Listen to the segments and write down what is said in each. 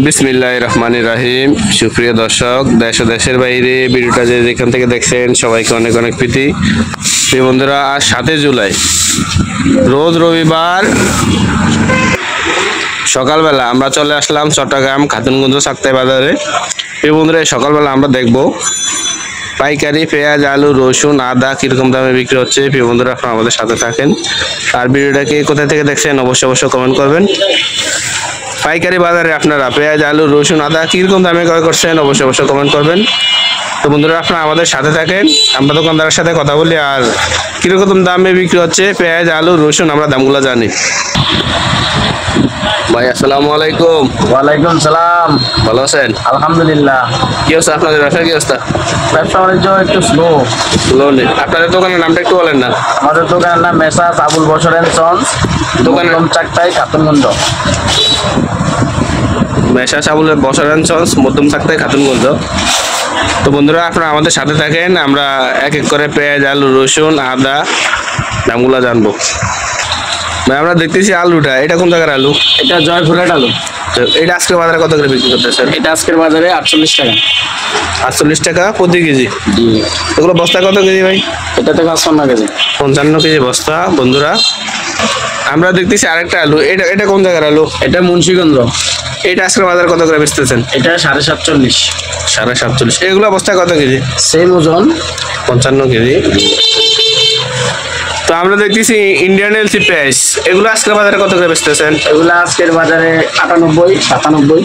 বিসমিল্লাহির রহমানির রহিম। সুপ্রিয় দর্শক, দেশ ও দেশের বাইরে ভিডিওটা যেখান থেকে দেখছেন সবাইকে অনেক অনেক প্রীতি। প্রিয় বন্ধুরা, আজ 7 জুলাই রোজ রবিবার সকালবেলা আমরা চলে আসলাম চট্টগ্রাম খাতুনগঞ্জ সাক্তাই বাজারে। প্রিয় বন্ধুরা, এই সকালবেলা আমরা দেখব পাইকারি পেঁয়াজ, আলু, রসুন, আদা কিরকম দামে বিক্রি হচ্ছে। প্রিয় বন্ধুরা, আপনারা আমাদের সাথে থাকেন। আর ভিডিওটাকে কোথায় থেকে দেখছেন অবশ্যই কমেন্ট করবেন। পাইকারি বাজারে আপনারা পেঁয়াজ, আলু, রসুন, আদা কিরকম দামে ক্রয় করছেন অবশ্যই কমেন্ট করবেন। তো বন্ধুরা, আপনারা আমাদের সাথে থাকেন, আমরা দোকানদারের সাথে কথা বলি আর কিরকম দামে বিক্রি হচ্ছে পেঁয়াজ, আলু, রসুন আমরা দামগুলো জানি। ভাই আসসালামু আলাইকুম। ওয়ালাইকুম সালাম। ভালো আছেন? আলহামদুলিল্লাহ। কি অবস্থা আপনাদের ব্যবসার? কি অবস্থা? ব্যবসা বাণিজ্য একটু স্লো। আপনাদের দোকানের নামটা একটু বলেন না। আমাদের দোকানের নাম Messrs Abul Bashar and sons, দোকানের Chaktai Khatunganj. Messrs Abul Bashar and sons, মধ্যম চাকতাই খাতুনগঞ্জ। তো বন্ধুরা, আপনারা আমাদের সাথে থাকেন, আমরা এক এক করে পেঁয়াজ, আলু, রসুন, আদা দামগুলো জানবো। আমরা দেখতেছি আলুটা, এটা কোন জায়গার আলু? এটা জয়পুরহাট আলু। এটা আজকের বাজারে কত করে বিক্রি করতেছেন? এটা আজকের বাজারে 48 টাকা। 48 টাকা প্রতি কেজি। এগুলো বস্তা কত কেজি ভাই? এটাতে 55 কেজি। 55 কেজি বস্তা। বন্ধুরা, আমরা দেখতেছি আরেকটা আলু, এটা কোন জায়গার আলু? এটা মুন্সিগঞ্জ। এটা আজকের বাজারে কত করে বেচতেছেন? এটা 47.5। 47.5। এগুলো বস্তা কত কেজি? সেম ওজন, 55 কেজি। তো আমরা দেখতেছি ইন্ডিয়ান এলসি পেঁয়াজ, এগুলো আজকের বাজারে কত করে বেচতেছেন? এগুলো আজকের বাজারে 98, 97।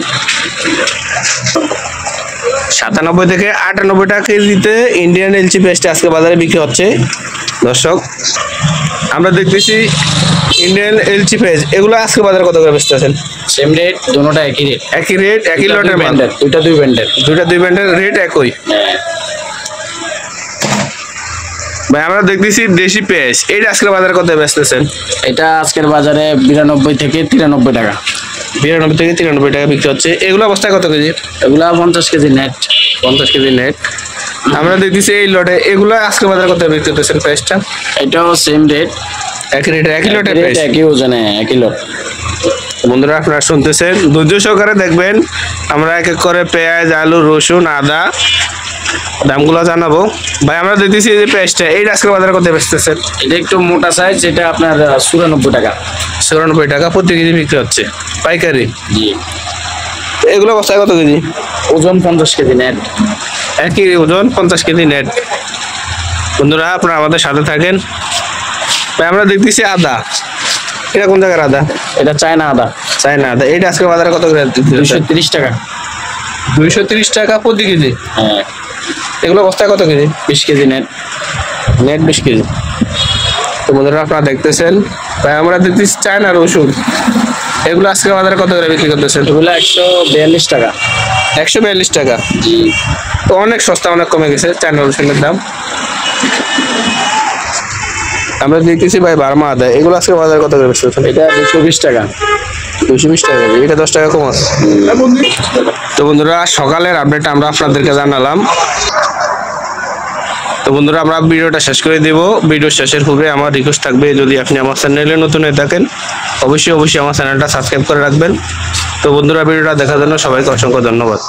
97 থেকে 98 টাকা কেজিতে ইন্ডিয়ান এলসি পেঁয়াজটা আজকে বাজারে বিক্রি হচ্ছে। দর্শক, আমরা দেখতেছি ইন্ডিয়ান এলসি পেঁয়াজ, এগুলো আজকে বাজারে কত করে বেচতেছেন? সেম রেট, দুটোটা একই রেট। একই রেট, একই লটের মাল? দুইটা দুই ব্যান্ডের। দুইটা দুই ব্যান্ডের রেট একই। ভাই আমরা দেখতেছি দেশি পেঁয়াজ, এইটা আজকের বাজারে কত বেচতেছেন? এটা আজকের বাজারে 92 থেকে 93 টাকা। 92 থেকে 93 টাকা বিক্রি হচ্ছে। এগুলো অবস্থায় কত কেজি? এগুলা 50 কেজি নেট। 50 KG net. আমরা দেখতেছি এই লটে, এগুলো আজকের বাজারে কত বিক্রি করতেছেন পেঁয়াজটা? এটাও সেম রেট, একই রেট, একই লটের পেঁয়াজ, একই ওজনে, একই লট। বন্ধুরা, আপনারা শুনতেছেন, ধৈর্য সহকারে দেখবেন। আমরা এক এক করে পেঁয়াজ, আলু, রসুন, আদা দামগুলো জানাবো। ভাই আমরা দেখতেছি এই যে পেঁয়াজটা, এই আজকের বাজারে কত বেচতেছেন? এটা একটু মোটা সাইজ, এটা আপনার 94 টাকা। 94 টাকা প্রতি কেজি বিক্রি হচ্ছে পাইকারি। জি। এগুলো বস্তায় কত কেজি? ওজন 50 কেজি নেট। একই ওজন, 50 কেজি নেট। বন্ধুরা, আপনারা আমাদের সাথে থাকেন। ভাই আমরা দেখতেছি আদা, এটা কোন জায়গার আদা? এটা চায়না আদা। চায়না আদা, এইটা আজকের বাজারে কত করে? 230 টাকা। 230 টাকা প্রতি কেজি। হ্যাঁ। এগুলো বস্তায় কত KG? 20 KG net. Net 20 KG. তো বন্ধুরা, আপনারা দেখতেছেন। ভাই আমরা দেখতেছি চায়না রসুন, এগুলো আজকে বাজারে কত করে বিক্রি করতেছেন? এগুলো 142 টাকা। 142 টাকা। জি। তো অনেক সস্তা, অনেক কমে গেছে চায়না রসুনের দাম। আমরা দেখতেছি ভাই বার্মা আদা, এগুলো আজকে বাজারে কত করে বেচতেছেন? এটা 220 টাকা। 220 টাকা, এটা 10 টাকা কম আছে। তো বন্ধুরা, সকালের আপডেট আমরা আপনাদেরকে জানালাম। তো বন্ধুরা, আমরা ভিডিওটা শেষ করে দেব। ভিডিও শেষের পূর্বে আমার রিকোয়েস্ট থাকবে, যদি আপনি আমার চ্যানেলে নতুন হয়ে থাকেন অবশ্যই আমার চ্যানেলটা সাবস্ক্রাইব করে রাখবেন। তো বন্ধুরা, ভিডিওটা দেখার জন্য সবাইকে অসংখ্য ধন্যবাদ।